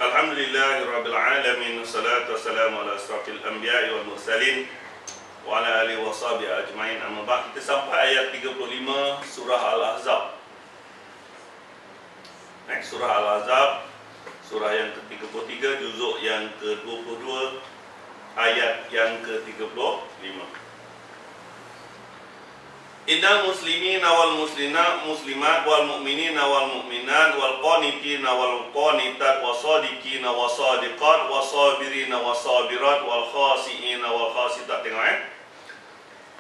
Alhamdulillahirabbil alamin, wassalatu wassalamu ala asrafil anbiya'i wal mursalin wa ala alihi washabihi ajmain. Amma ba'd. Kita sampai ayat 35 surah Al-Ahzab. Surah Al-Ahzab, surah yang ke-33, juzuk yang ke-22, ayat yang ke-35. Innal muslimina wal muslimat wal mu'minina wal mu'minat wal qanitina wal qanitat wasadiqina wasadiqat wasabirina wasabirat wal khasiina wal khasitat. Tengok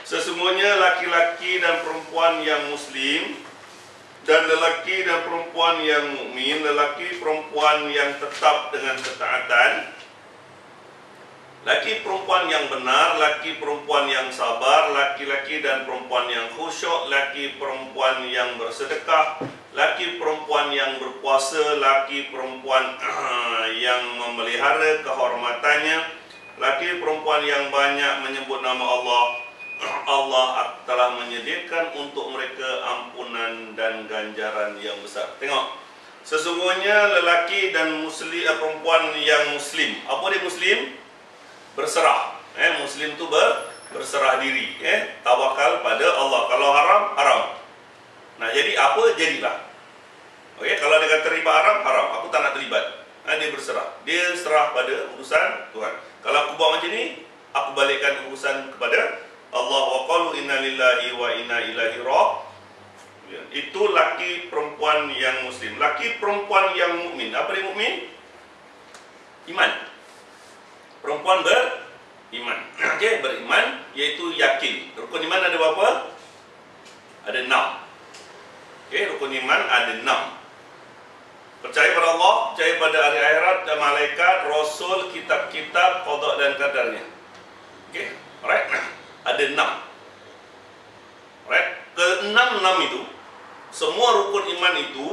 Sesungguhnya laki-laki dan perempuan yang muslim dan lelaki dan perempuan yang mukmin, lelaki perempuan yang tetap dengan ketaatan, laki perempuan yang benar, laki perempuan yang sabar, laki-laki dan perempuan yang khusyuk, laki perempuan yang bersedekah, laki perempuan yang berpuasa, laki perempuan yang memelihara kehormatannya, laki perempuan yang banyak menyebut nama Allah. Allah telah menyediakan untuk mereka ampunan dan ganjaran yang besar. Tengok, sesungguhnya lelaki dan perempuan yang muslim. Apa dia muslim? Berserah. Muslim tu berserah diri, tawakal pada Allah. Kalau haram, haram. Nah, jadi apa? Jadilah. Okey, kalau dia kata riba haram, haram. Aku tak nak terlibat. Dia berserah. Dia serah pada urusan Tuhan. Kalau aku buat macam ni, aku balikkan urusan kepada Allah. Wa qalu inna lillahi wa inna ilaihi raji'un. Itu laki perempuan yang muslim. Laki perempuan yang mukmin. Apa dia mukmin? Iman. Perempuan beriman. Okey, beriman iaitu yakin. Rukun iman ada berapa? Ada 6. Okey, rukun iman ada 6. Percaya pada Allah, percaya pada hari akhirat dan malaikat, rasul, kitab-kitab, qada dan qadarnya. Okey, alright. Ada 6. Alright. Ke-6 itu, semua rukun iman itu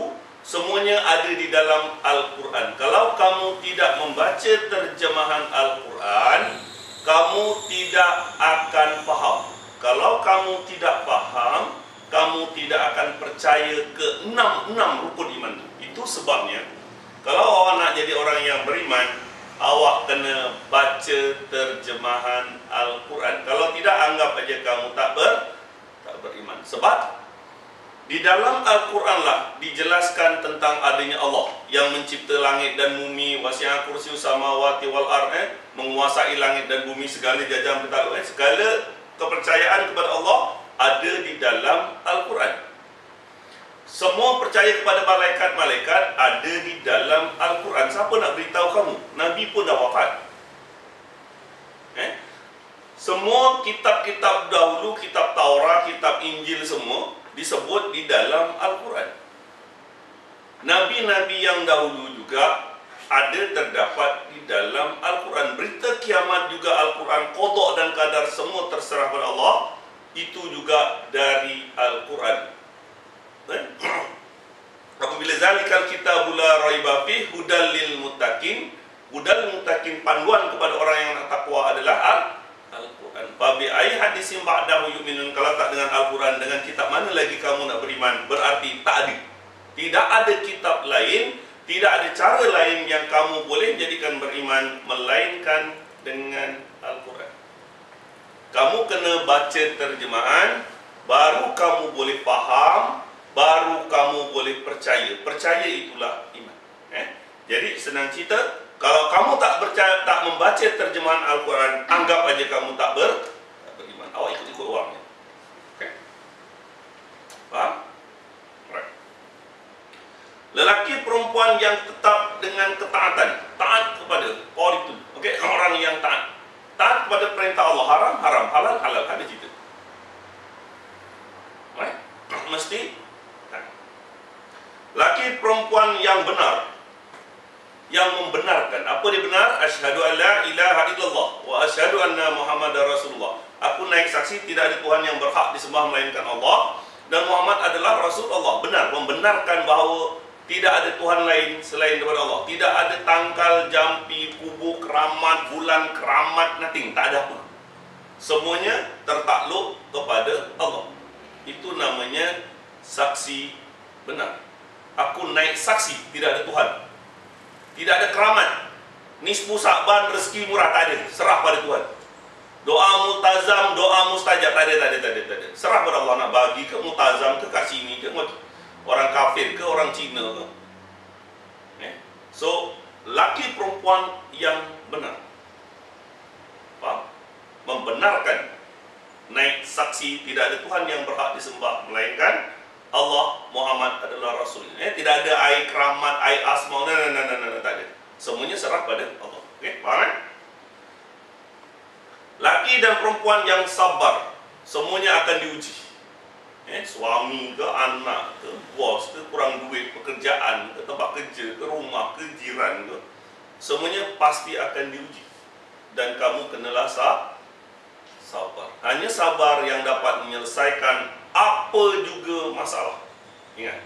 semuanya ada di dalam Al-Quran. Kalau kamu tidak membaca terjemahan Al-Quran, kamu tidak akan faham. Kalau kamu tidak faham, kamu tidak akan percaya ke 6 rukun iman itu. Itu sebabnya, kalau awak nak jadi orang yang beriman, awak kena baca terjemahan Al-Quran. Kalau tidak, anggap aja kamu tak beriman. Sebab di dalam Al-Quran lah dijelaskan tentang adanya Allah yang mencipta langit dan bumi, wasi'a kursiyyus samawati wal ardh, menguasai langit dan bumi, segala jajahan bertakluk, segala kepercayaan kepada Allah ada di dalam Al-Quran. Semua percaya kepada malaikat-malaikat ada di dalam Al-Quran. Siapa nak beritahu kamu? Nabi pun dah wafat. Semua kitab-kitab dahulu, kitab Taurat, kitab Injil, semua disebut di dalam Al-Quran. Nabi-Nabi yang dahulu juga ada terdapat di dalam Al-Quran. Berita kiamat juga Al-Quran. Qada dan qadar semua terserah pada Allah. Itu juga dari Al-Quran. Apabila zalikal kitabul la raiba fi hudal lil muttaqin, hudal muttaqin, panduan kepada orang yang takwa adalah Al-Quran. Babi ai hadisin ba'dahu yu'minun. Kalau tak dengan Al-Quran, dengan kitab mana lagi kamu nak beriman? Berarti tak ada. Tidak ada kitab lain, tidak ada cara lain yang kamu boleh jadikan beriman melainkan dengan Al-Quran. Kamu kena baca terjemahan, baru kamu boleh faham, baru kamu boleh percaya. Percaya itulah iman. Jadi senang cerita, kalau kamu tak percaya, tak membaca terjemahan Al-Quran, anggap aja kamu tak beriman. Awak ikut-ikut orang. Okay? Faham? Right. Lelaki perempuan yang tetap dengan ketaatan, taat kepada orang itu. Okay? Orang yang taat. Taat kepada perintah Allah. Haram, haram. Halal, halal. Ada cerita. Right? Mesti laki perempuan yang benar, yang membenarkan. Apa dia benar? Asyhadu an la ilaha illallah wa asyhadu anna Muhammadar Rasulullah. Aku naik saksi tidak ada Tuhan yang berhak disembah melainkan Allah, dan Muhammad adalah Rasul Allah. Benar, membenarkan bahawa tidak ada Tuhan lain selain daripada Allah. Tidak ada tangkal, jampi, kubu, keramat, bulan, keramat, nothing. Tak ada apa. Semuanya tertakluk kepada Allah. Itu namanya saksi benar. Aku naik saksi tidak ada Tuhan. Tidak ada keramat. Nisfu Sa'ban, rezeki murah, tak ada. Serah pada Tuhan. Doa multazam, doa mustajab, tak ada. Serah pada Allah nak bagi ke multazam ke kat sini ke orang kafir ke orang Cina ke. So, laki perempuan yang benar, faham? Membenarkan, naik saksi tidak ada Tuhan yang berhak disembah melainkan Allah, Muhammad adalah Rasul. Tidak ada air keramat, air asma, tak ada. Semuanya serah pada Allah. Faham kan? Laki dan perempuan yang sabar, semuanya akan diuji. Suami ke, anak ke, bos ke, kurang duit, pekerjaan ke, tempat kerja ke, rumah ke, jiran ke, semuanya pasti akan diuji. Dan kamu kenalah sabar. Hanya sabar yang dapat menyelesaikan apa juga masalah. Ingat,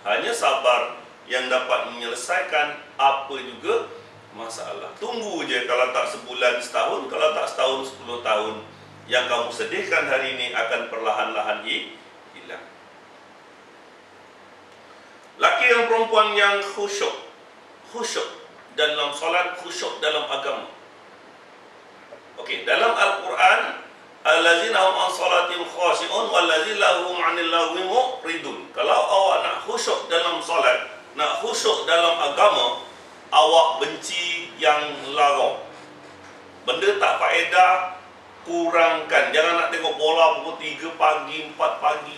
hanya sabar yang dapat menyelesaikan apa juga masalah. Tunggu je, kalau tak sebulan, setahun, kalau tak setahun, 10 tahun. Yang kamu sedihkan hari ini akan perlahan-lahan hilang. Laki dan perempuan yang khusyuk dalam solat, khusyuk dalam agama. Okey, dalam Al-Quran, allazina hum an salatihim khashi'un wallazina hum 'anil lagwi mu'ridun. Kalau awak nak khusyuk dalam solat, nak khusyuk dalam agama, awak benci yang larang. Benda tak faedah, kurangkan. Jangan nak tengok bola pukul 3 pagi, 4 pagi.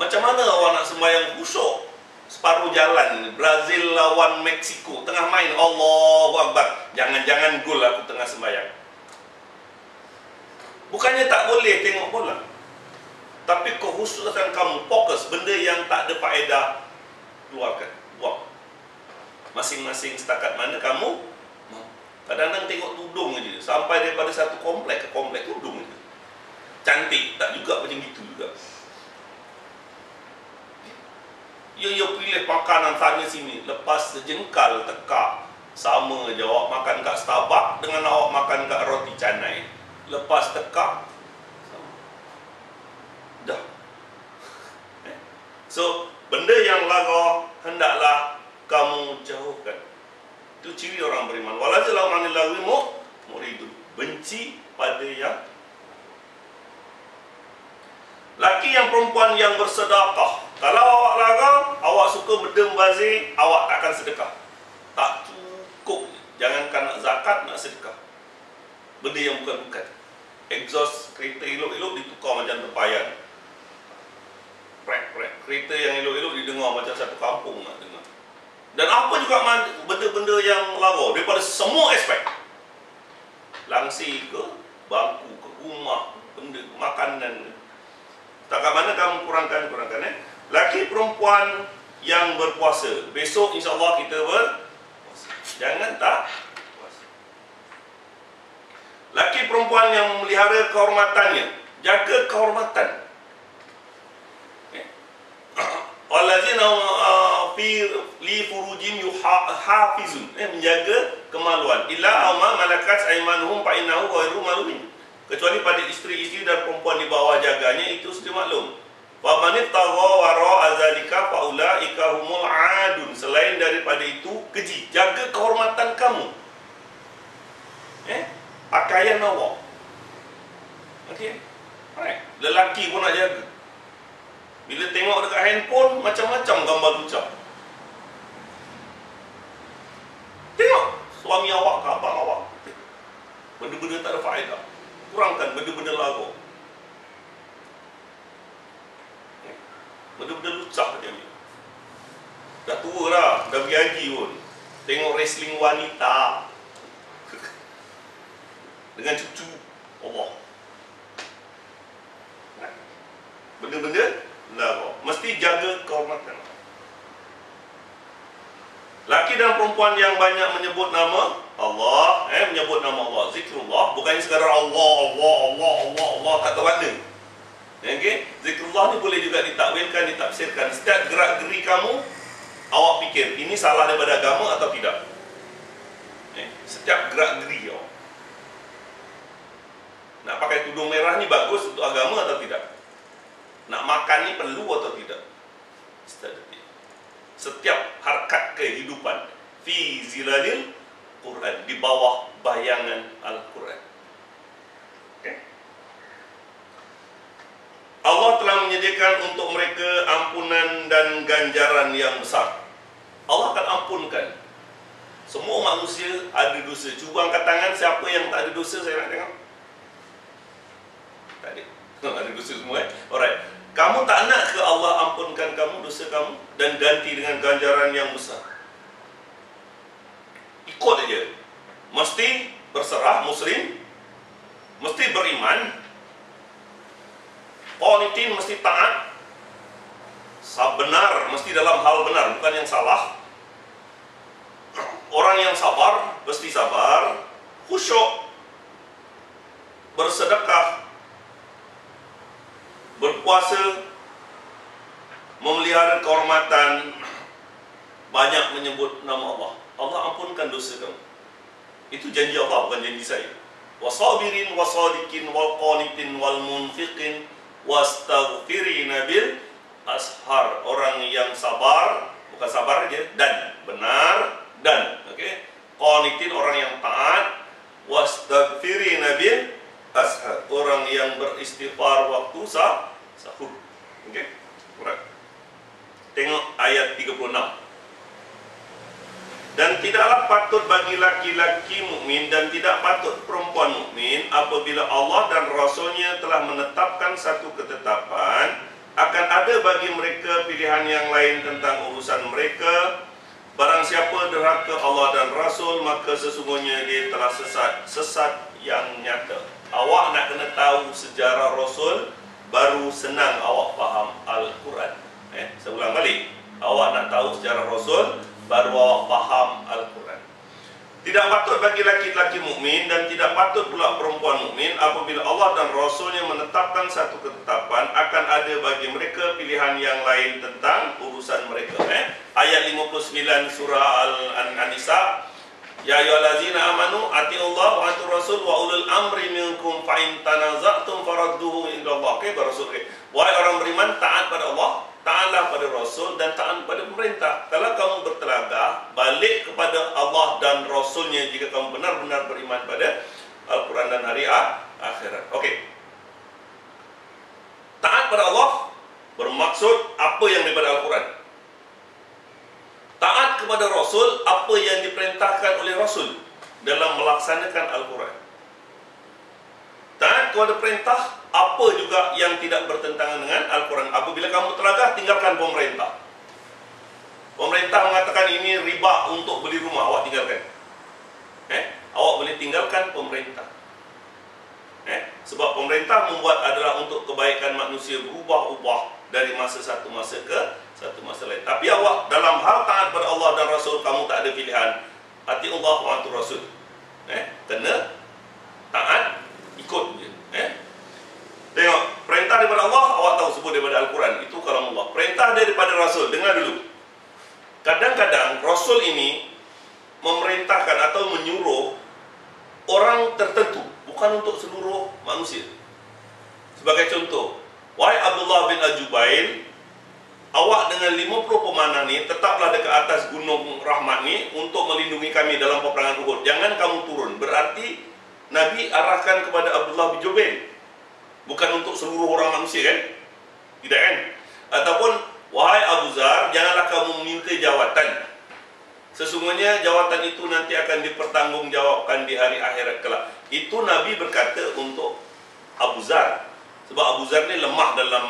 Macam mana awak nak sembahyang khusyuk? Separuh jalan, Brazil lawan Meksiko, tengah main, Allahu Akbar, jangan-jangan gol aku tengah sembahyang. Bukannya tak boleh tengok bola, tapi kekhususan kamu fokus, benda yang tak ada faedah, keluarkan, buang. Masing-masing setakat mana kamu. Kadang-kadang tengok tudung je, sampai daripada satu komplek ke komplek tudung je. Cantik tak juga macam gitu juga. Ya pilih makanan sana sini, lepas sejengkal tekak, sama je awak makan kat Starbucks dengan awak makan kat roti canai. Lepas tekak sama. Dah. So, benda yang laga hendaklah kamu jauhkan. Itu ciri orang beriman. Walazillahu 'anil lagwi mu'ridun. Benci pada yang. Laki yang perempuan yang bersedekah. Kalau awak larang, awak suka benda membazir, awak takkan sedekah. Tak cukup. Jangankan nak zakat, nak sedekah. Benda yang bukan-bukan. Exhaust kereta elok-elok ditukar macam tempayan. Prek-prek. Kereta yang elok-elok didengar macam satu kampung nak dengar. Dan apa juga benda-benda yang lara daripada semua aspek. Langsir ke, bangku ke, rumah, benda, makanan. Takkan mana kamu kurangkan. Laki perempuan yang berpuasa. Besok insya-Allah kita berpuasa. Jangan tak puasa. Laki perempuan yang memelihara kehormatannya, jaga kehormatan. Wallazina fi li furujim yuhafizun, menjaga kemaluan. Illa amma malakat aymanuhum fa innahu ghairu malumin. Kecuali pada isteri-isteri dan perempuan di bawah jaganya, itu sudah maklum. Wa man ittagha wara azalika fa ulaika humul adun. Selain daripada itu, keji. Jaga kehormatan kamu. Pakaian awak. Okey. Alright. Lelaki pun nak jaga. Bila tengok dekat handphone, macam-macam gambar lucah. Tengok suami awak ke abang awak, benda-benda tak ada faedah. Kurangkan benda-benda lagu, benda-benda lucah dia ni. Dah tua dah, dah bergaji pun. Tengok wrestling wanita dengan cucu Allah. Benda-benda lagu, mesti jaga kehormatan. Laki dan perempuan yang banyak menyebut nama Allah, menyebut nama Allah, zikrullah, bukannya sekadar Allah, tak tahu mana. Okay? Zikrullah ni boleh juga ditakwilkan, ditafsirkan. Setiap gerak-geri kamu, awak fikir, ini salah daripada agama atau tidak? Setiap gerak-geri awak. Nak pakai tudung merah ni bagus untuk agama atau tidak? Nak makan ni perlu atau tidak? Setiap harkat kehidupan, fi zilalil Quran, di bawah bayangan Al-Quran. Okay. Allah telah menyediakan untuk mereka ampunan dan ganjaran yang besar. Allah akan ampunkan. Semua manusia ada dosa. Cuba angkat tangan siapa yang tak ada dosa, saya nak tengok. Tak ada. Ada dosa semua. Alright. Kamu tak nak ke Allah ampunkan kamu dosa kamu dan ganti dengan ganjaran yang besar? Ikut aja. Mesti berserah, muslim, mesti beriman, qanitin, mesti taat, benar, mesti dalam hal benar, bukan yang salah. Orang yang sabar, mesti sabar, khusyuk, bersedekah, berpuasa, memelihara kehormatan, banyak menyebut nama Allah. Allah ampunkan dosa kamu. Itu janji Allah, bukan janji saya. Wasabirin wasadikin wal qanitin wal munfiqin wastaghfirina bil ashar. Orang yang sabar, bukan sabar aja, dan benar, dan qanitin orang yang taat, wastaghfirina bil ashar, orang yang beristighfar waktu sahur. Alright. Tengok ayat 36. Dan tidaklah patut bagi laki-laki mukmin dan tidak patut perempuan mukmin apabila Allah dan Rasul-Nya telah menetapkan satu ketetapan, akan ada bagi mereka pilihan yang lain tentang urusan mereka. Barang siapa derhaka Allah dan Rasul, maka sesungguhnya dia telah sesat yang nyata. Awak nak kena tahu sejarah Rasul, baru senang awak faham Al-Quran. Saya ulang balik. Awak nak tahu sejarah Rasul, baru awak faham Al-Quran. Tidak patut bagi laki-laki mukmin dan tidak patut pula perempuan mukmin apabila Allah dan Rasul-Nya menetapkan satu ketetapan, akan ada bagi mereka pilihan yang lain tentang urusan mereka. Ayat 59 surah An-Nisa. Ya ayyuhallazina amanu atiullaha wa atiur rasul wa ulul amri minkum fa in tanaza'tum faradduhu indallah. Rasul. Wahai orang beriman, taat pada Allah, taatlah pada Rasul, dan taat pada pemerintah. Kalau kamu bertelagah, balik kepada Allah dan Rasul-Nya jika kamu benar-benar beriman pada Al-Quran dan hari akhirat. Taat pada Allah bermaksud apa yang daripada Al-Quran. Taat kepada Rasul, apa yang diperintahkan oleh Rasul dalam melaksanakan Al-Quran. Taat kepada perintah, apa juga yang tidak bertentangan dengan Al-Quran. Apabila kamu telagah, tinggalkan pemerintah. Pemerintah mengatakan ini riba untuk beli rumah, awak tinggalkan. Awak boleh tinggalkan pemerintah. Sebab pemerintah membuat adalah untuk kebaikan manusia, berubah-ubah dari masa satu masa ke satu masa lain. Tapi awak dalam hal taat pada Allah dan Rasul, kamu tak ada pilihan. Atiullah wa atiur Rasul. Kena taat, ikut je. Tengok, perintah daripada Allah, awak tahu sebut daripada Al-Quran. Itu kalam Allah. Perintah daripada Rasul, dengar dulu. Kadang-kadang Rasul ini memerintahkan atau menyuruh orang tertentu, bukan untuk seluruh manusia. Sebagai contoh, wahai Abdullah bin Al-Jubair, awak dengan 50 pemanah ni tetaplah dekat atas gunung rahmat ni untuk melindungi kami dalam peperangan Uhud. Jangan kamu turun. Berarti Nabi arahkan kepada Abdullah bin Jubair, bukan untuk seluruh orang manusia, kan? Tidak, kan? Ataupun wahai Abu Zar, janganlah kamu minta jawatan. Sesungguhnya jawatan itu nanti akan dipertanggungjawabkan di hari akhirat kelak. Itu Nabi berkata untuk Abu Zar. Sebab Abu Zar ni lemah dalam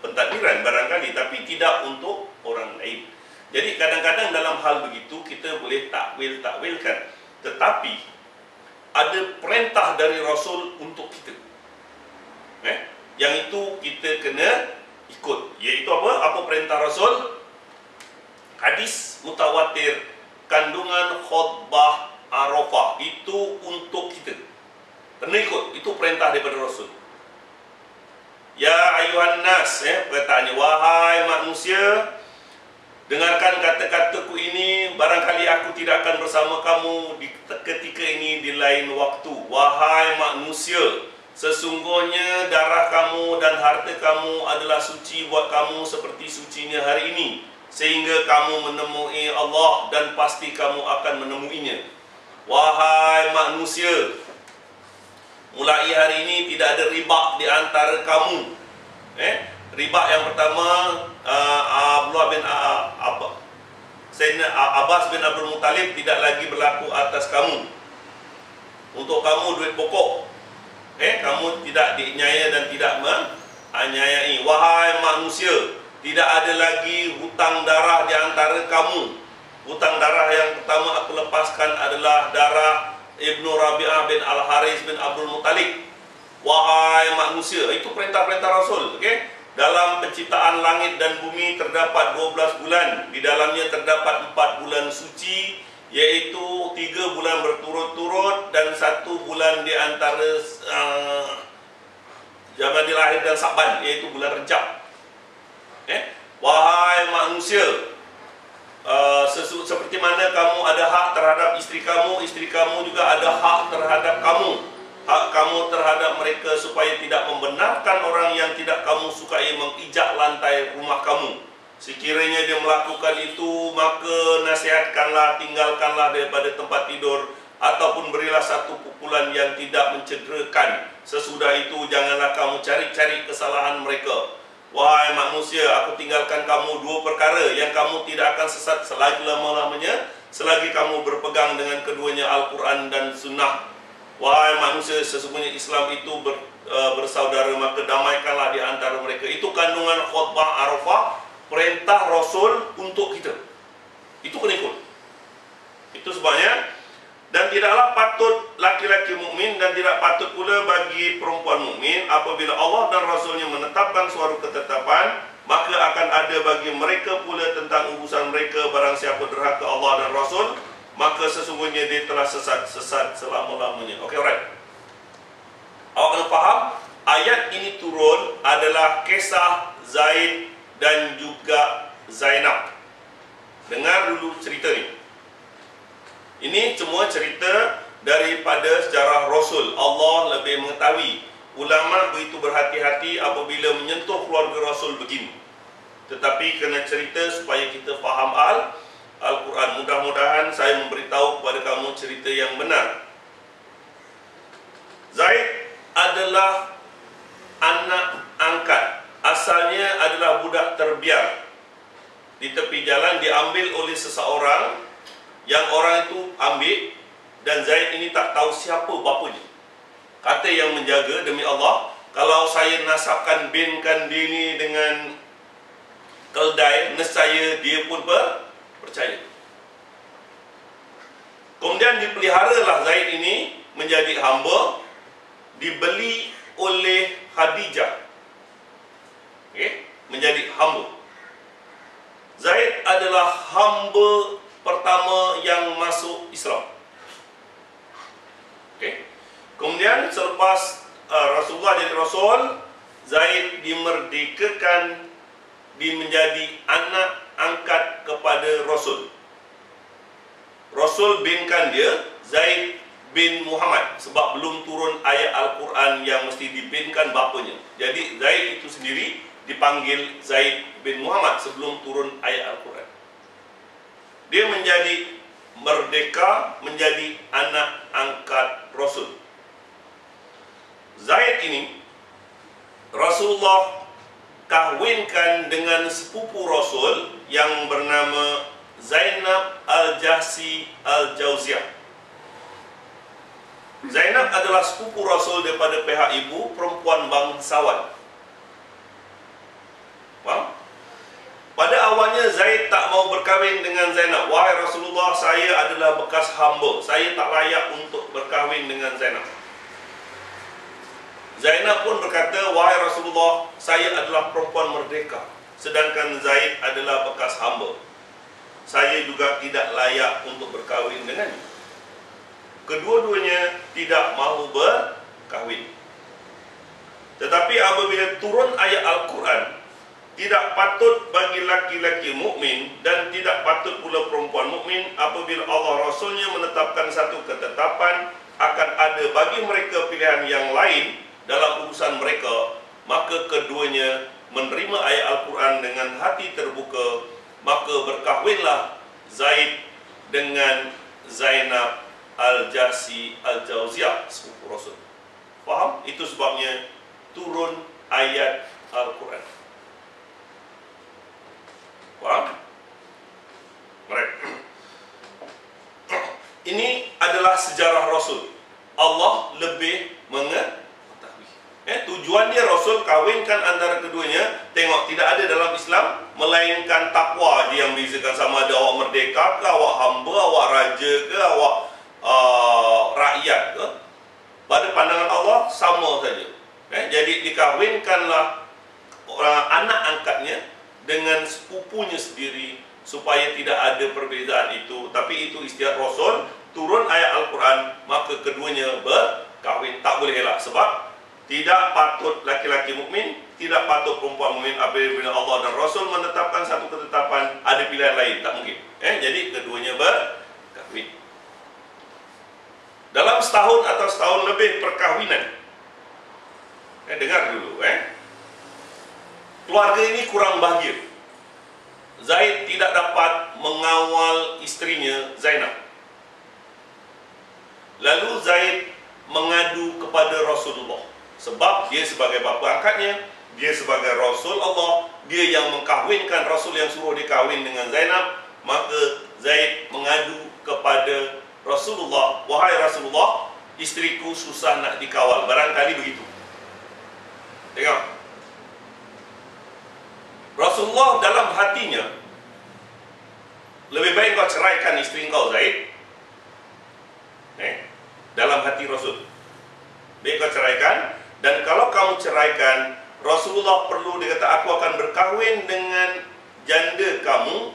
pentadbiran barangkali, tapi tidak untuk orang lain. Jadi kadang-kadang dalam hal begitu kita boleh takwil-takwilkan. Tetapi ada perintah dari Rasul untuk kita. Yang itu kita kena ikut. Iaitu apa? Apa perintah Rasul? Hadis mutawatir, kandungan khutbah Arafah, itu untuk kita. Kena ikut. Itu perintah daripada Rasul. Ya ayuhan nas, perkataannya, wahai manusia, dengarkan kata-kataku ini, barangkali aku tidak akan bersama kamu ketika ini di lain waktu. Wahai manusia, sesungguhnya darah kamu dan harta kamu adalah suci buat kamu seperti sucinya hari ini. sehingga kamu menemui Allah dan pasti kamu akan menemuinya. Wahai manusia, mulai hari ini tidak ada riba di antara kamu. Riba yang pertama, Abdullah bin Sayyidina Abbas bin Abdul Muttalib tidak lagi berlaku atas kamu. Untuk kamu duit pokok, kamu tidak dianyaya dan tidak menganiayai. Wahai manusia, tidak ada lagi hutang darah di antara kamu. Hutang darah yang pertama aku lepaskan adalah darah Ibnu Rabi'ah bin Al-Haris bin Abdul Muttalib. Wahai manusia, itu perintah-perintah Rasul. Dalam penciptaan langit dan bumi terdapat 12 bulan. Di dalamnya terdapat 4 bulan suci, yaitu 3 bulan berturut-turut dan 1 bulan di antara Jamadil Akhir dan Sa'ban, yaitu bulan Rejab. Wahai manusia, seperti mana kamu ada hak terhadap istri kamu juga ada hak terhadap kamu. Hak kamu terhadap mereka supaya tidak membenarkan orang yang tidak kamu sukai mengijak lantai rumah kamu. Sekiranya dia melakukan itu, maka nasihatkanlah, tinggalkanlah daripada tempat tidur, ataupun berilah satu pukulan yang tidak mencederakan. Sesudah itu janganlah kamu cari-cari kesalahan mereka. Wahai manusia, aku tinggalkan kamu 2 perkara yang kamu tidak akan sesat selagi lama-lamanya, selagi kamu berpegang dengan keduanya, Al-Quran dan Sunnah. Wahai manusia, sesungguhnya Islam itu bersaudara, maka damaikanlah di antara mereka. Itu kandungan khutbah Arafah, perintah Rasul untuk kita. Itu kena ikut. Itu sebabnya. Dan tidaklah patut laki-laki mukmin dan tidak patut pula bagi perempuan mukmin apabila Allah dan Rasulnya menetapkan suatu ketetapan, maka akan ada bagi mereka pula tentang urusan mereka. Barang siapa derhaka Allah dan Rasul, maka sesungguhnya dia telah sesat selama-lamanya. Okey, alright. Awak kena faham, ayat ini turun adalah kisah Zaid dan juga Zainab. Dengar dulu cerita ni. Ini semua cerita daripada sejarah Rasul. Allah lebih mengetahui. Ulama begitu berhati-hati apabila menyentuh keluarga Rasul begini. Tetapi kena cerita supaya kita faham Al-Quran. Mudah-mudahan saya memberitahu kepada kamu cerita yang benar. Zaid adalah anak angkat. Asalnya adalah budak terbiar. Di tepi jalan diambil oleh seseorang, yang orang itu ambil, dan Zaid ini tak tahu siapa bapanya. Kata yang menjaga, demi Allah, kalau saya nasabkan binkan dini dengan keldai, nescaya dia pun percaya. Kemudian dipeliharalah Zaid ini menjadi hamba, dibeli oleh Khadijah. Menjadi hamba. Zaid adalah hamba pertama yang masuk Islam. Kemudian selepas Rasulullah jadi Rasul, Zaid dimerdekakan, menjadi anak angkat kepada Rasul. Rasul binkan dia Zaid bin Muhammad, sebab belum turun ayat Al-Quran yang mesti dibinkan bapanya. Jadi Zaid itu sendiri dipanggil Zaid bin Muhammad sebelum turun ayat Al-Quran. Dia menjadi merdeka, menjadi anak angkat Rasul. Zaid ini Rasulullah kahwinkan dengan sepupu Rasul yang bernama Zainab Al-Jahsi Al-Jauziyah. Zainab adalah sepupu Rasul daripada pihak ibu, perempuan bangsawan. Faham? Pada awalnya Zaid tak mau berkahwin dengan Zainab. Wahai Rasulullah, saya adalah bekas hamba, saya tak layak untuk berkahwin dengan Zainab. Zainab pun berkata, wahai Rasulullah, saya adalah perempuan merdeka, sedangkan Zaid adalah bekas hamba. Saya juga tidak layak untuk berkahwin dengannya. Kedua-duanya tidak mahu berkahwin. Tetapi apabila turun ayat Al-Quran, tidak patut bagi laki-laki mukmin dan tidak patut pula perempuan mukmin apabila Allah Rasulnya menetapkan satu ketetapan akan ada bagi mereka pilihan yang lain dalam urusan mereka, maka keduanya menerima ayat Al-Quran dengan hati terbuka maka berkahwinlah Zaid dengan Zainab Al-Jahsi Al-Jauziyah, sepupu Rasul. Faham? Itu sebabnya turun ayat Al-Quran. Faham? Baik. Ini adalah sejarah Rasul. Allah lebih mengetahui. Tujuan dia Rasul kawinkan antara keduanya. Tengok, tidak ada dalam Islam melainkan takwa je yang bezakan, sama ada awak merdeka ke, awak hamba, awak raja ke, awak rakyat ke. Pada pandangan Allah sama saja. Jadi dikawinkanlah anak angkatnya dengan sepupunya sendiri supaya tidak ada perbezaan itu. Tapi itu istiadat Rasul, turun ayat Al-Quran, maka keduanya berkahwin. Tak boleh elak, sebab tidak patut laki-laki mukmin, tidak patut perempuan mukmin apabila Allah dan Rasul menetapkan satu ketetapan, ada pilihan lain, tak mungkin. Jadi keduanya berkahwin. Dalam setahun atau setahun lebih perkahwinan, dengar dulu, keluarga ini kurang bahagia. Zaid tidak dapat mengawal istrinya Zainab. Lalu Zaid mengadu kepada Rasulullah, sebab dia sebagai bapa angkatnya, dia sebagai Rasul Allah, dia yang mengkahwinkan Rasul yang suruh dikahwin dengan Zainab. Maka Zaid mengadu kepada Rasulullah, wahai Rasulullah, istriku susah nak dikawal. Barangkali begitu. Tengok, Rasulullah dalam hatinya, lebih baik kau ceraikan isteri kau Zaid. Dalam hati Rasul, baik kau ceraikan. Dan kalau kamu ceraikan, Rasulullah perlu, dia kata, aku akan berkahwin dengan janda kamu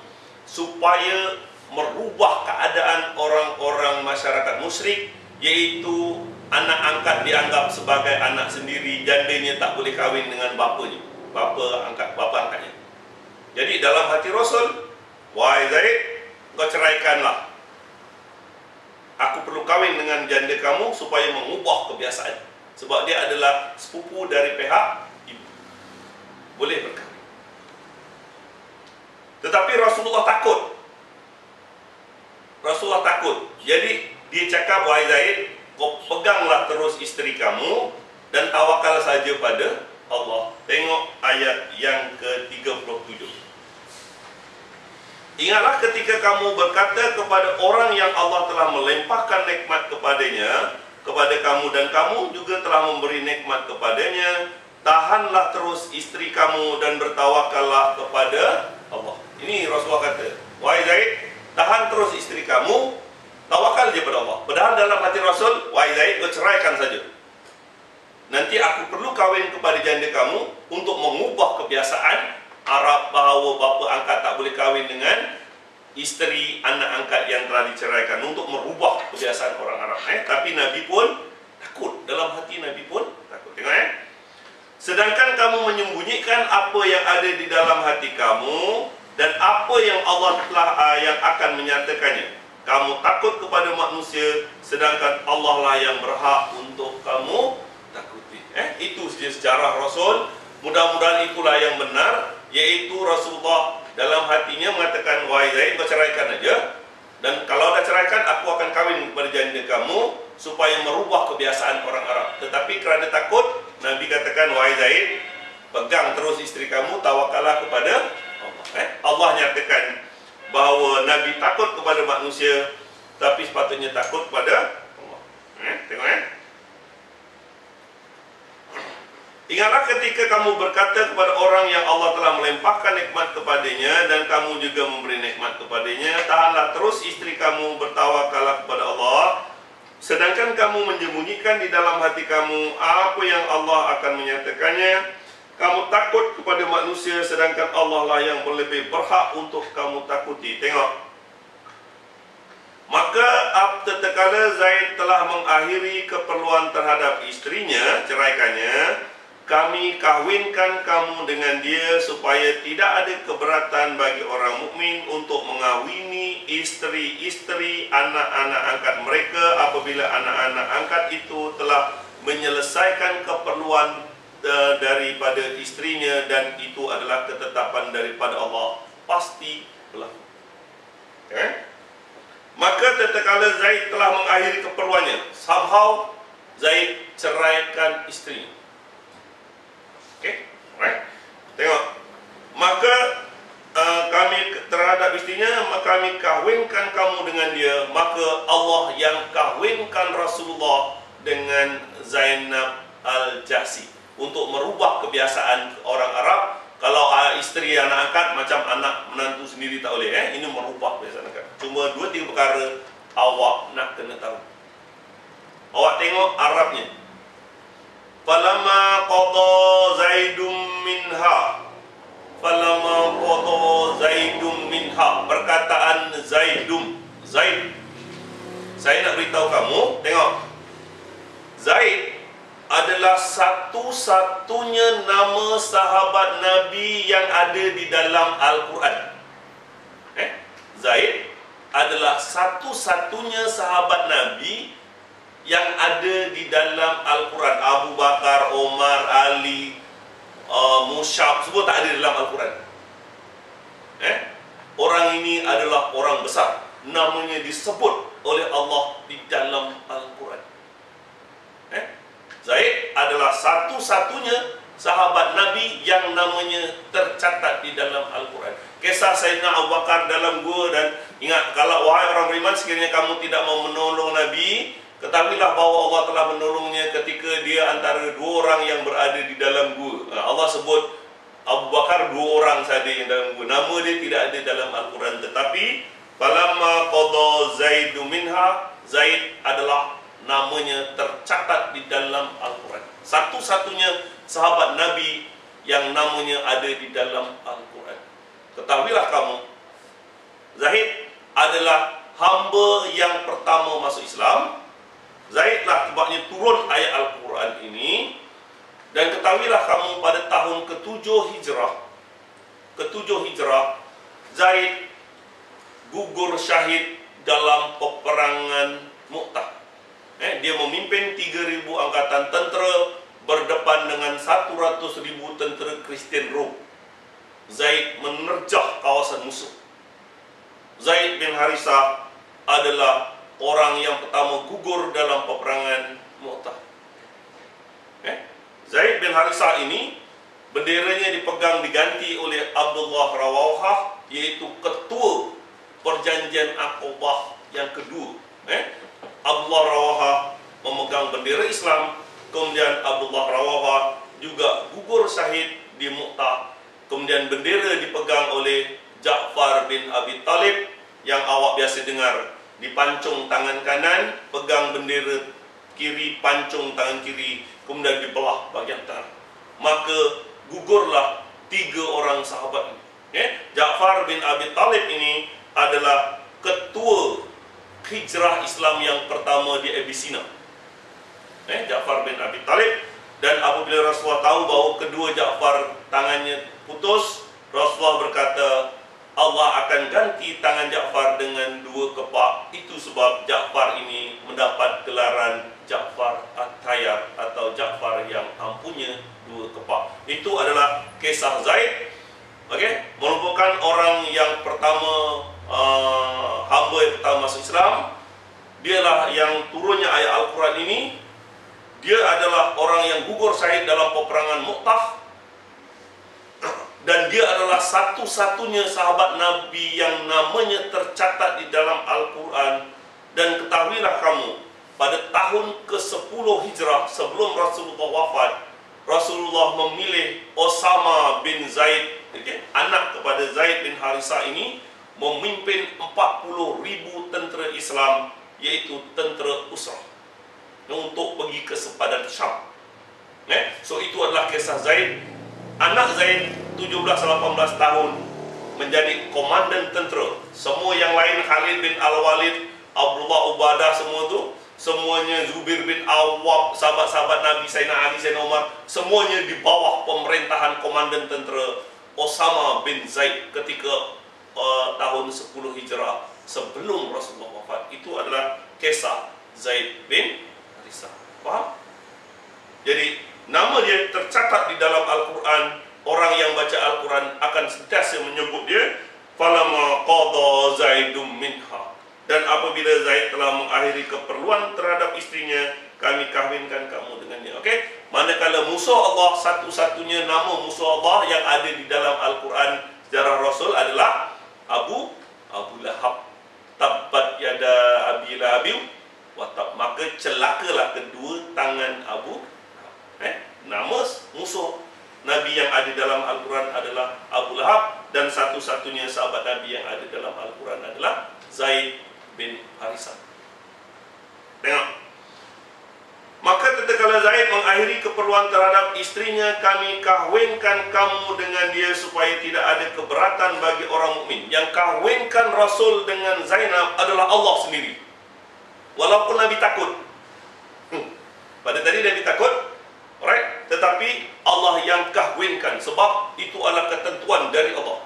supaya merubah keadaan orang-orang masyarakat musyrik, yaitu anak angkat dianggap sebagai anak sendiri, jandanya tak boleh kahwin dengan bapanya, bapa angkatnya. Jadi dalam hati Rasul, wahai Zaid, kau ceraikanlah. Aku perlu kahwin dengan janda kamu supaya mengubah kebiasaan. Sebab dia adalah sepupu dari pihak ibu, boleh berkahwin. Tetapi Rasulullah takut. Rasulullah takut. Jadi dia cakap, wahai Zaid, kau peganglah terus isteri kamu dan tawakal saja pada Allah. Tengok ayat yang ke-37. Ingatlah ketika kamu berkata kepada orang yang Allah telah melimpahkan nikmat kepadanya, kepada kamu, dan kamu juga telah memberi nikmat kepadanya, tahanlah terus istri kamu dan bertawakallah kepada Allah. Ini Rasulullah kata, wahai Zaid, tahan terus istri kamu, tawakal je pada Allah. Padahal dalam hati Rasul, wahai Zaid, kau ceraikan saja. Nanti aku perlu kahwin kepada janda kamu untuk mengubah kebiasaan Arab bahawa bapa angkat tak boleh kahwin dengan isteri anak angkat yang telah diceraikan, untuk merubah kebiasaan orang Arab. Tapi Nabi pun takut. Dalam hati Nabi pun takut. Tengok, sedangkan kamu menyembunyikan apa yang ada di dalam hati kamu dan apa yang Allah telah yang akan menyatakannya. Kamu takut kepada manusia, sedangkan Allah lah yang berhak untuk kamu takuti. Itu sejarah Rasul. Mudah-mudahan itulah yang benar, yaitu Rasulullah dalam hatinya mengatakan, wahai Zaid, kau ceraikan aja. Dan kalau dah ceraikan, aku akan kahwin kepada janda kamu supaya merubah kebiasaan orang Arab. Tetapi kerana takut, Nabi katakan, wahai Zaid, pegang terus isteri kamu, tawakallah kepada Allah. Allah nyatakan bahawa Nabi takut kepada manusia, tapi sepatutnya takut kepada Allah. Tengok, ingatlah ketika kamu berkata kepada orang yang Allah telah melimpahkan nikmat kepadanya dan kamu juga memberi nikmat kepadanya, tahanlah terus istri kamu, bertawakallah kepada Allah, sedangkan kamu menyembunyikan di dalam hati kamu apa yang Allah akan menyatakannya. Kamu takut kepada manusia, sedangkan Allah lah yang lebih berhak untuk kamu takuti. Tengok, maka tatkala Zaid telah mengakhiri keperluan terhadap istrinya, ceraikannya, kami kahwinkan kamu dengan dia supaya tidak ada keberatan bagi orang mukmin untuk mengawini istri-istri anak-anak angkat mereka apabila anak-anak angkat itu telah menyelesaikan keperluan daripada istrinya, dan itu adalah ketetapan daripada Allah. Pasti berlaku. Maka tatkala Zaid telah mengakhiri keperluannya, somehow Zaid ceraikan isterinya. Right? Tengok. Maka kami terhadap istrinya, maka kami kahwinkan kamu dengan dia. Maka Allah yang kahwinkan Rasulullah dengan Zainab Al-Jahsi untuk merubah kebiasaan orang Arab. Kalau isteri anak angkat macam anak menantu sendiri tak boleh. Ini merubah kebiasaan angkat. Cuma 2-3 perkara awak nak kena tahu. Awak tengok Arabnya. Falamma qada Zaidum minha. Falamma qada Zaidum minha. Perkataan Zaidum. Zaid. Saya nak beritahu kamu, tengok. Zaid adalah satu-satunya nama sahabat Nabi yang ada di dalam Al-Quran. Zaid adalah satu-satunya sahabat Nabi yang ada di dalam Al-Quran. Abu Bakar, Omar, Ali, Musyab, semua tak ada dalam Al-Quran. Orang ini adalah orang besar. Namanya disebut oleh Allah di dalam Al-Quran. Zaid adalah satu-satunya sahabat Nabi yang namanya tercatat di dalam Al-Quran. Kisah Sayyidina Abu Bakar dalam gua, dan ingat, kalau wahai orang beriman, sekiranya kamu tidak mau menolong Nabi, ketahuilah bahawa Allah telah menolongnya ketika dia antara 2 orang yang berada di dalam gua. Allah sebut Abu Bakar 2 orang saja yang dalam gua. Nama dia tidak ada dalam Al-Quran. Tetapi falamma qada Zaidu minha, Zaid adalah namanya tercatat di dalam Al-Quran. Satu-satunya sahabat Nabi yang namanya ada di dalam Al-Quran. Ketahuilah kamu, Zaid adalah hamba yang pertama masuk Islam. Zaidlah sebabnya turun ayat Al-Quran ini. Dan ketahuilah kamu, pada tahun ke-7 Hijrah, Zaid gugur syahid dalam peperangan Mu'tah. Dia memimpin 3.000 angkatan tentera berdepan dengan 100.000 tentera Kristian Rom. Zaid menerjah kawasan musuh. Zaid bin Harisah adalah orang yang pertama gugur dalam peperangan Mu'tah. Zaid bin Harisah ini benderanya diganti oleh Abdullah Rawahah, iaitu ketua perjanjian Aqabah yang kedua. Abdullah Rawahah memegang bendera Islam, kemudian Abdullah Rawahah juga gugur syahid di Mu'tah. Kemudian bendera dipegang oleh Ja'far bin Abi Talib, yang awak biasa dengar, dipancung tangan kanan, pegang bendera kiri, pancung tangan kiri, kemudian dibelah bahagian tengah. Maka gugurlah 3 orang sahabat ini. Ja'far bin Abi Talib ini adalah ketua hijrah Islam yang pertama di Abyssinia. Ja'far bin Abi Talib. Dan apabila Rasulullah tahu bahawa kedua Ja'far tangannya putus, Rasulullah berkata, Allah akan ganti tangan Ja'far dengan 2 kepak. Itu sebab Ja'far ini mendapat gelaran Ja'far At-Tayyar, atau Ja'far yang ampunya 2 kepak. Itu adalah kisah Zaid. Merupakan orang yang pertama, hamba yang pertama masuk Islam. Dialah yang turunnya ayat Al-Quran ini. Dia adalah orang yang gugur syahid dalam peperangan Mu'tah. Dan dia adalah satu-satunya sahabat Nabi yang namanya tercatat di dalam Al-Quran. Dan ketahuilah kamu, pada tahun ke-10 Hijrah, sebelum Rasulullah wafat, Rasulullah memilih Osama bin Zaid, anak kepada Zaid bin Harisah ini, memimpin 40.000 tentera Islam, iaitu tentera Usrah, untuk pergi ke sepadan Syam. So itu adalah kisah Zaid. Anak Zaid 17-18 tahun menjadi komandan tentera. Semua yang lain, Khalid bin Al-Walid, Abdullah Ubadah, semua tu, semuanya, Zubair bin Awwab, sahabat-sahabat Nabi, Sayyidina Ali, Sayyidina Umar, semuanya di bawah pemerintahan komandan tentera Osama bin Zaid ketika tahun 10 Hijrah sebelum Rasulullah wafat. Itu adalah kisah Zaid bin Harisah. Faham? Jadi nama dia tercatat di dalam Al-Quran. Orang yang baca Al-Quran akan sentiasa menyebut dia. Falamma qada Zaidum minha, dan apabila Zaid telah mengakhiri keperluan terhadap istrinya, kami kahwinkan kamu dengannya. Okey, manakala musuh Allah, satu-satunya nama musuh Allah yang ada di dalam Al-Quran sejarah Rasul adalah Abu Lahab. Tabbat yada Abi Lahabin wa tab. Maka celakalah kedua tangan Abu Lahab. Nama musuh Nabi yang ada dalam Al-Quran adalah Abu Lahab, dan satu-satunya sahabat Nabi yang ada dalam Al-Quran adalah Zaid bin Harisah. Tengok. Maka tatkala Zaid mengakhiri keperluan terhadap istrinya, kami kahwinkan kamu dengan dia supaya tidak ada keberatan bagi orang mukmin. Yang kahwinkan Rasul dengan Zainab adalah Allah sendiri. Walaupun Nabi takut. Pada tadi Nabi takut, alright? Tetapi Allah yang kahwinkan, sebab itu adalah ketentuan dari Allah.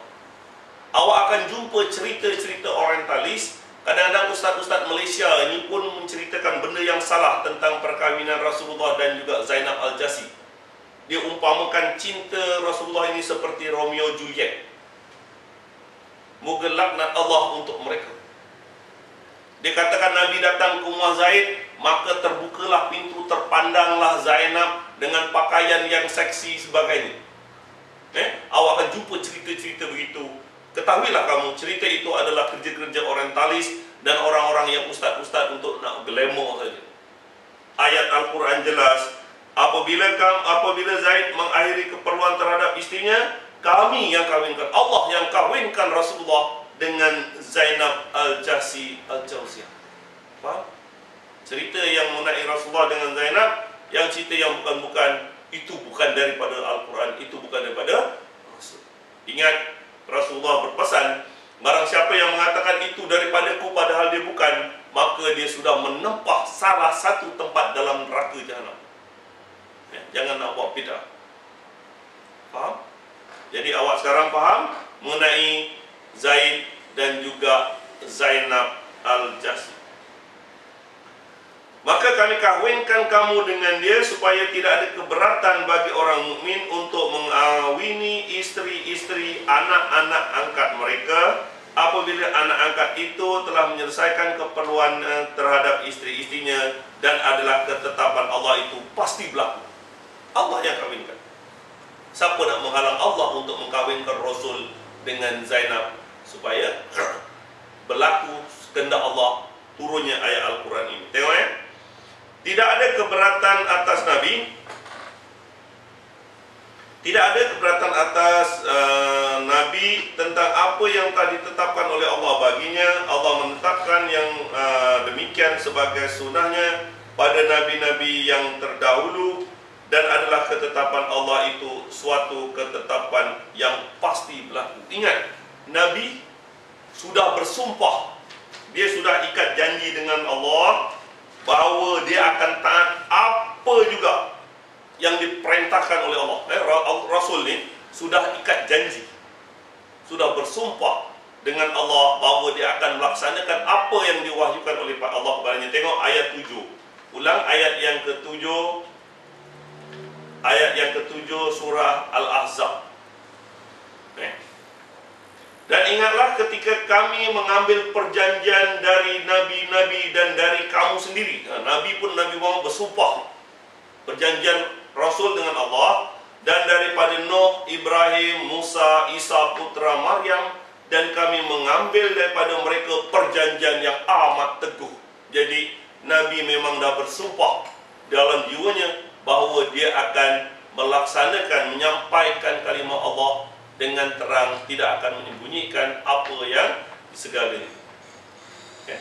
Awak akan jumpa cerita-cerita orientalis. Kadang-kadang ustaz-ustaz Malaysia ini pun menceritakan benda yang salah tentang perkahwinan Rasulullah dan juga Zainab Al-Jasi. Dia umpamakan cinta Rasulullah ini seperti Romeo Juliet. Moga laknat Allah untuk mereka. Dia katakan Nabi datang ke rumah Zaid, maka terbukalah pintu, terpandanglah Zainab dengan pakaian yang seksi sebagainya. Awak akan jumpa cerita-cerita begitu. Ketahuilah kamu, cerita itu adalah kerja-kerja orientalis dan orang-orang yang ustaz-ustaz untuk nak glamour saja. Ayat Al-Quran jelas, apabila Zaid mengakhiri keperluan terhadap istrinya, kami yang kahwinkan, Allah yang kahwinkan Rasulullah dengan Zainab Al-Jasi Al-Jauziyah. Faham? Cerita yang mengenai Rasulullah dengan Zainab, yang cerita yang bukan-bukan, itu bukan daripada Al-Quran, itu bukan daripada Rasul. Ingat, Rasulullah berpesan, barang siapa yang mengatakan itu daripadaku padahal dia bukan, maka dia sudah menempah salah satu tempat dalam neraka jahanam. Jangan nak buat bid'ah. Faham? Jadi awak sekarang faham mengenai Zaid dan juga Zainab Al-Jasi. Maka kami kahwinkan kamu dengan dia supaya tidak ada keberatan bagi orang mukmin untuk mengawini istri-istri anak-anak angkat mereka apabila anak angkat itu telah menyelesaikan keperluan terhadap istri-istrinya dan adalah ketetapan Allah itu pasti berlaku. Allah yang kahwinkan. Siapa nak menghalang Allah untuk mengkahwinkan Rasul dengan Zainab supaya berlaku kehendak Allah turunnya ayat Al-Quran ini. Tengok ya. Tidak ada keberatan atas Nabi. Tidak ada keberatan atas Nabi tentang apa yang telah ditetapkan oleh Allah baginya. Allah menetapkan yang demikian sebagai sunnahnya pada Nabi-Nabi yang terdahulu, dan adalah ketetapan Allah itu suatu ketetapan yang pasti berlaku. Ingat, Nabi sudah bersumpah, dia sudah ikat janji dengan Allah bahawa dia akan taat apa juga yang diperintahkan oleh Allah. Rasul ni sudah ikat janji, sudah bersumpah dengan Allah bahawa dia akan melaksanakan apa yang diwahyukan oleh Allah kepadanya. Tengok ayat 7. Ulang ayat yang ke-7. Ayat yang ke-7 surah Al-Ahzab. Dan ingatlah ketika kami mengambil perjanjian dari nabi-nabi dan dari kamu sendiri. Nabi pun Nabi Muhammad bersumpah perjanjian Rasul dengan Allah, dan daripada Nuh, Ibrahim, Musa, Isa putra Maryam, dan kami mengambil daripada mereka perjanjian yang amat teguh. Jadi Nabi memang dah bersumpah dalam jiwanya bahawa dia akan melaksanakan, menyampaikan kalimah Allah dengan terang, tidak akan menyembunyikan apa yang segalanya.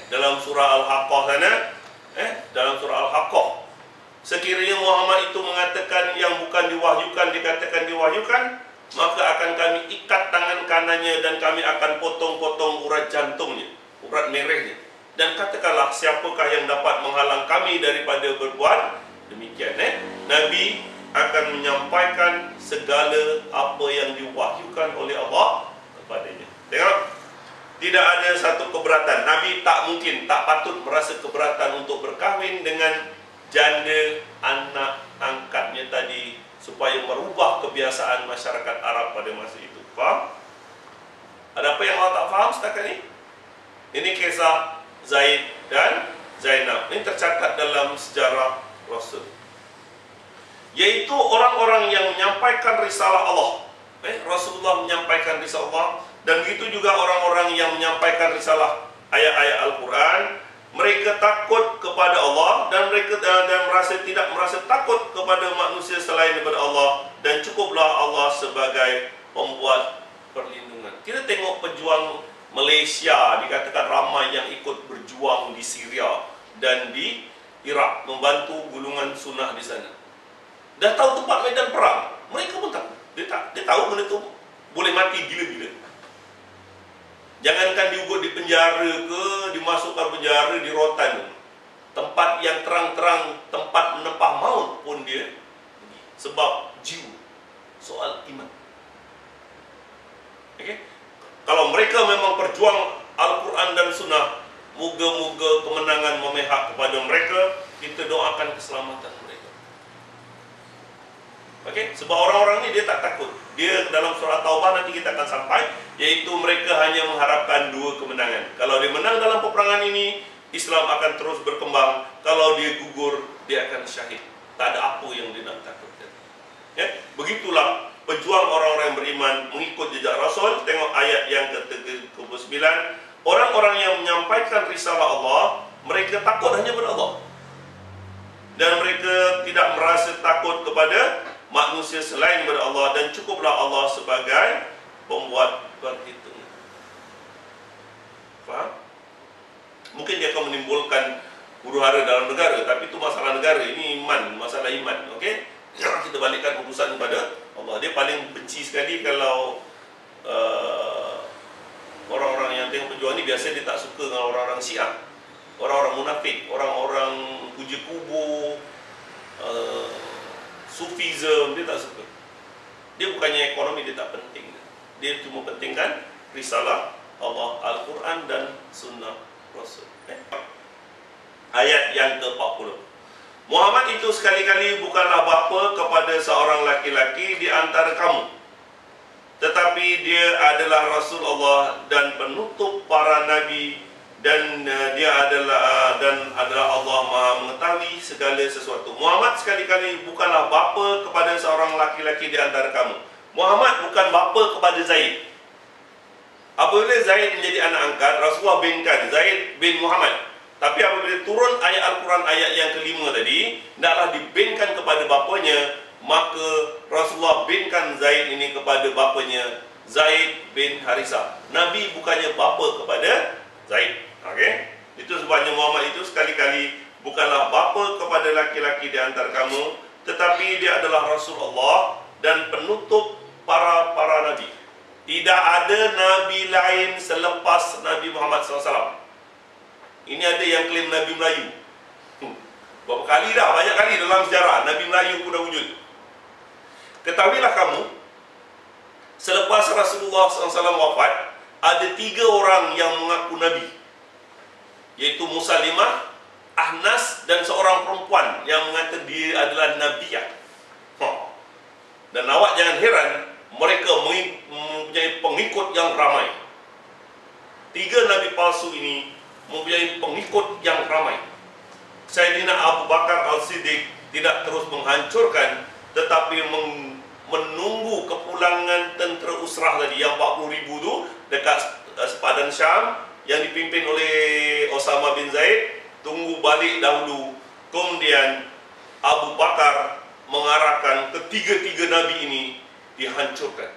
Dalam surah Al-Haqqah sana, dalam surah Al-Haqqah, sekiranya Muhammad itu mengatakan yang bukan diwahyukan dikatakan diwahyukan, maka akan kami ikat tangan kanannya dan kami akan potong-potong urat jantungnya, urat merahnya. Dan katakanlah, siapakah yang dapat menghalang kami daripada berbuat demikian? Nabi akan menyampaikan segala apa yang diwahyukan oleh Allah kepadanya. Tengok, tidak ada satu keberatan. Nabi tak mungkin, tak patut merasa keberatan untuk berkahwin dengan janda anak angkatnya tadi supaya merubah kebiasaan masyarakat Arab pada masa itu. Faham? Ada apa yang awak tak faham setakat ini? Ini kisah Zaid dan Zainab. Ini tercatat dalam sejarah Rasul. Yaitu orang-orang yang menyampaikan risalah Allah. Rasulullah menyampaikan risalah Allah. Dan begitu juga orang-orang yang menyampaikan risalah ayat-ayat Al-Quran. Mereka takut kepada Allah dan mereka tidak merasa takut kepada manusia selain daripada Allah, dan cukuplah Allah sebagai pembuat perlindungan. Kita tengok pejuang Malaysia, dikatakan ramai yang ikut berjuang di Syria dan di Iraq, membantu gulungan sunnah di sana. Dah tahu tempat medan perang, mereka pun takut. Dia tahu benda itu boleh mati gila-gila. Jangankan diugut di penjara ke, dimasukkan penjara di rotan, tempat yang terang-terang, tempat menempah maut pun dia, sebab jiwa, soal iman. Okay? Kalau mereka memang perjuang Al-Quran dan Sunnah, moga-moga kemenangan memihak kepada mereka. Kita doakan keselamatan mereka. Okay? Sebab orang-orang ni dia tak takut. Dia dalam surah Taubah nanti kita akan sampai, yaitu mereka hanya mengharapkan dua kemenangan. Kalau dia menang dalam peperangan ini, Islam akan terus berkembang. Kalau dia gugur, dia akan syahid. Tak ada apa yang dia nak takutkan. Ya? Begitulah pejuang orang-orang yang beriman mengikut jejak Rasul. Tengok ayat yang ke-39. Orang-orang yang menyampaikan risalah Allah, mereka takut hanya kepada Allah, dan mereka tidak merasa takut kepada manusia selain daripada Allah, dan cukuplah Allah sebagai pembuat perhitungan. Faham? Mungkin dia akan menimbulkan huru-hara dalam negara, tapi itu masalah negara. Ini iman, masalah iman. Okey? Kita balikkan urusan kepada Allah. Dia paling benci sekali kalau orang-orang yang tengok pejuang ni, biasa dia tak suka dengan orang-orang Syiah, orang-orang munafik, orang-orang puja kubur, Sufism, dia tak suka. Dia bukannya ekonomi, dia tak penting. Dia cuma pentingkan risalah Allah, Al-Quran dan Sunnah Rasul. Ayat yang ke-40. Muhammad itu sekali-kali bukanlah bapa kepada seorang laki-laki di antara kamu, tetapi dia adalah Rasul Allah dan penutup para nabi, dan dia adalah Allah Maha mengetahui segala sesuatu. Muhammad sekali-kali bukanlah bapa kepada seorang laki-laki di antara kamu. Muhammad bukan bapa kepada Zaid. Apabila Zaid menjadi anak angkat, Rasulullah binkan Zaid bin Muhammad. Tapi apabila turun ayat Al-Quran ayat yang kelima tadi, hendaklah dibinkan kepada bapanya, maka Rasulullah binkan Zaid ini kepada bapanya, Zaid bin Harisah. Nabi bukannya bapa kepada Zaid. Okey, itu sebabnya Muhammad itu sekali-kali bukanlah bapa kepada laki-laki di antara kamu, tetapi dia adalah Rasul Allah dan penutup para nabi. Tidak ada nabi lain selepas Nabi Muhammad SAW. Ini ada yang klaim Nabi Melayu. Berapa kali dah, banyak kali dalam sejarah Nabi Melayu pun dah wujud. Ketahuilah kamu, selepas Rasulullah SAW wafat, ada 3 orang yang mengaku Nabi, yaitu Musalimah, Ahnas, dan seorang perempuan yang mengatakan dia adalah Nabiyah. Dan awak jangan heran, mereka mempunyai pengikut yang ramai. 3 Nabi palsu ini mempunyai pengikut yang ramai. Sayyidina Abu Bakar Al-Siddiq tidak terus menghancurkan, tetapi menunggu kepulangan tentera Usrah tadi yang 40,000 tu dekat sepadan Syam yang dipimpin oleh Osama bin Zaid. Tunggu balik dahulu. Kemudian Abu Bakar mengarahkan ketiga-tiga Nabi ini dihancurkan.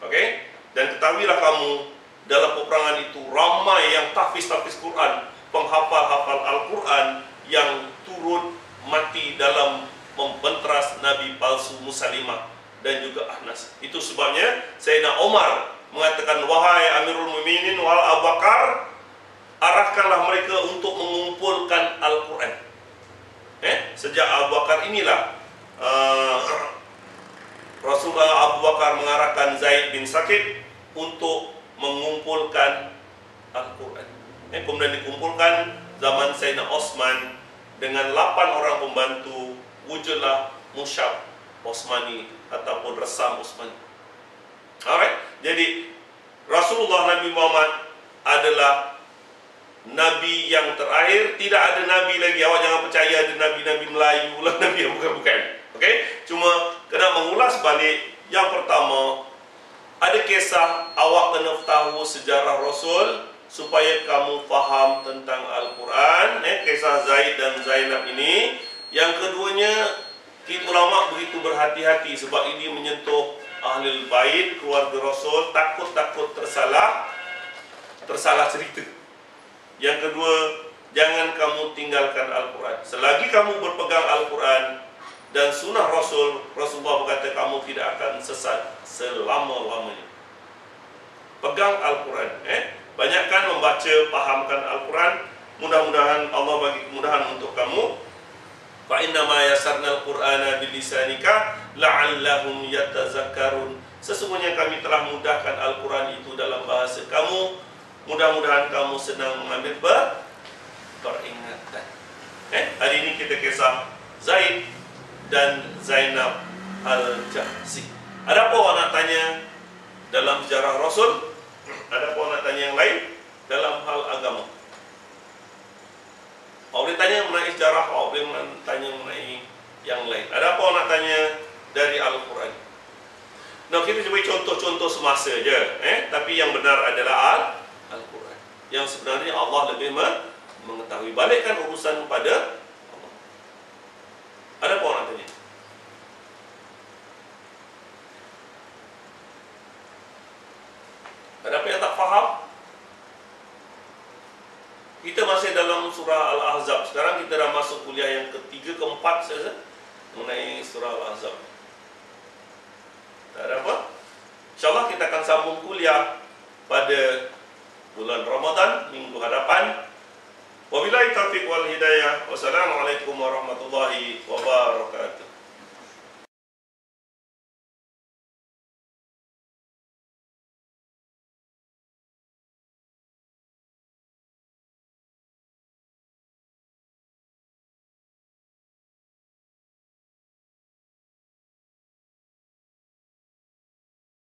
Okey? Dan ketahuilah kamu, dalam peperangan itu ramai yang tahfiz Quran, penghafal-hafal Al-Quran yang turut mati dalam membenteras Nabi palsu Musalimah dan juga Ahnas. Itu sebabnya Sayyidina Umar mengatakan, wahai Amirul Mukminin, wahai Abu Bakar, arahkanlah mereka untuk mengumpulkan Al-Quran. Sejak Abu Bakar inilah Rasulullah Abu Bakar mengarahkan Zaid bin Sakib untuk mengumpulkan Al-Quran. Kemudian dikumpulkan zaman Sayyidina Osman dengan 8 orang pembantu, wujudlah Mushaf Osmani ataupun Resam Osmani. Alright. Jadi Rasulullah Nabi Muhammad adalah Nabi yang terakhir. Tidak ada Nabi lagi. Awak jangan percaya ada Nabi-Nabi Melayu lah, Nabi yang bukan-bukan. Okey? Cuma kena mengulas balik. Yang pertama, ada kisah awak kena tahu sejarah Rasul supaya kamu faham tentang Al-Quran. Kisah Zaid dan Zainab ini. Yang keduanya, kita ulama begitu berhati-hati sebab ini menyentuh Ahlul Bait, keluarga Rasul, takut-takut tersalah cerita. Yang kedua, jangan kamu tinggalkan Al-Quran. Selagi kamu berpegang Al-Quran dan sunnah Rasulullah berkata kamu tidak akan sesat selama-lamanya. Pegang Al-Quran. Banyakkan membaca, pahamkan Al-Quran. Mudah-mudahan Allah bagi kemudahan untuk kamu. Fa inna ma yasarnal Qur'ana bilisanika la'allahum yatazakkarun. Sesungguhnya kami telah mudahkan Al-Quran itu dalam bahasa kamu. Mudah-mudahan kamu senang mengambil peringatan. Hari ini kita kisah Zaid dan Zainab Al-Jahsi. Ada apa orang nak tanya dalam sejarah Rasul? Ada apa orang nak tanya yang lain dalam hal agama? Awak boleh tanya mengenai sejarah, awak boleh tanya mengenai yang lain. Ada apa orang nak tanya dari Al-Quran? Nah, kita cuba contoh-contoh semasa je. Tapi yang benar adalah Al-Quran. Yang sebenarnya Allah lebih mengetahui. Balikkan urusan pada Allah. Ada apa orang nak tanya? Ada apa yang tak faham? Kita masih dalam surah Al-Ahzab. Sekarang kita dah masuk kuliah yang ketiga, keempat saja mengenai surah Al-Ahzab. Tak ada apa? InsyaAllah kita akan sambung kuliah pada bulan Ramadan, minggu hadapan. Wabillahi taufiq wal hidayah. Wassalamualaikum warahmatullahi wabarakatuh.